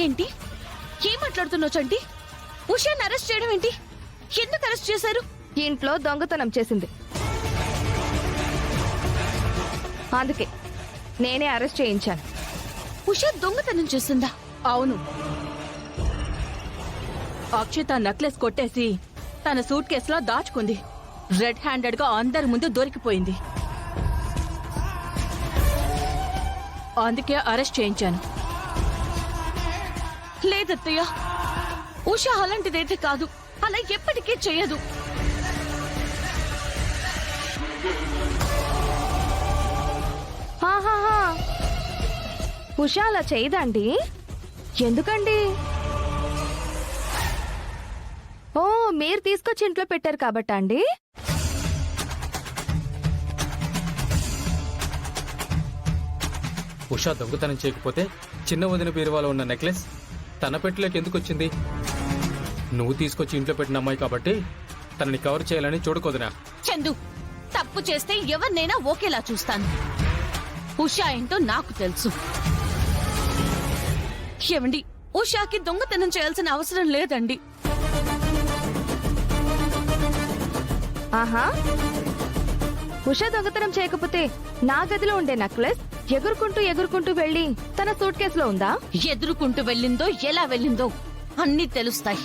ఏంటి ఏం మాట్లాడుతున్నావు చంటి? ఉషాని అరెస్ట్ చేయడం ఏంటి? ఎందుకు అరెస్ట్ చేశారు? ఇంట్లో దొంగతనం చేసింది, అందుకే నేనే అరెస్ట్ చేయించాను. ఉషా దొంగతనం చేసిందా? అవును. అక్షిత నెక్లెస్ కొట్టేసి తన సూట్ కేసులో దాచుకుంది. రెడ్ హ్యాండెడ్ గా అందరి ముందు దొరికిపోయింది. అందుకే అరెస్ట్ చేయించాను. లేదత్తయ్య, ఉషా అలాంటిదైతే కాదు. అలా ఎప్పటికీ చెయ్యదు. ఆహాహా, ఉషా అలా చేయదండి. ఎందుకండి? ఓ, మీరు తీసుకొచ్చి ఇంట్లో పెట్టారు కాబట్టా అండి? ఉషా దొంగతనం చేయకపోతే చిన్న వదిన బీరువాలో ఉన్న నెక్లెస్ తన పెట్టిలోకి ఎందుకు వచ్చింది? నువ్వు తీసుకొచ్చి ఇంట్లో పెట్టిన అమ్మాయి కాబట్టి తనని కవర్ చేయాలని చూడకొదినా. చందు, తప్పు చేస్తే ఎవరినైనా ఒకేలా చూస్తాను. ఉషా ఏంటో నాకు తెలుసు. ఏమండి, ఉషాకి దొంగతనం చేయాల్సిన అవసరం లేదండి. ఆహా, ఉషా దొంగతనం చేయకపోతే నా గదిలో ఉండే నెక్లెస్ ఎగురుకుంటూ వెళ్లి తన సూట్ కేసులో ఉందా? ఎదురుకుంటూ వెళ్ళిందో ఎలా వెళ్ళిందో అన్నీ తెలుస్తాయి.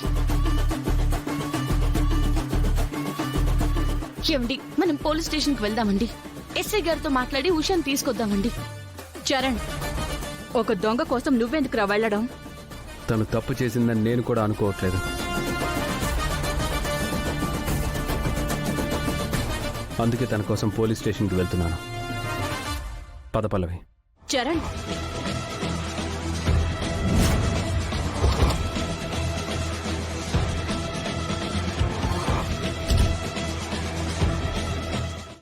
ఏమండి, మనం పోలీస్ స్టేషన్ కి వెళ్దామండి. ఎస్ఐ గారితో మాట్లాడి ఉషాని తీసుకొద్దామండి. చరణ్, ఒక దొంగ కోసం నువ్వెందుకురా వెళ్ళడం? తను తప్పు చేసిందని నేను కూడా అనుకోవట్లేదు. అందుకే తన కోసం పోలీస్ స్టేషన్కి వెళ్తున్నాను. పద పల్లవి. చరణ్,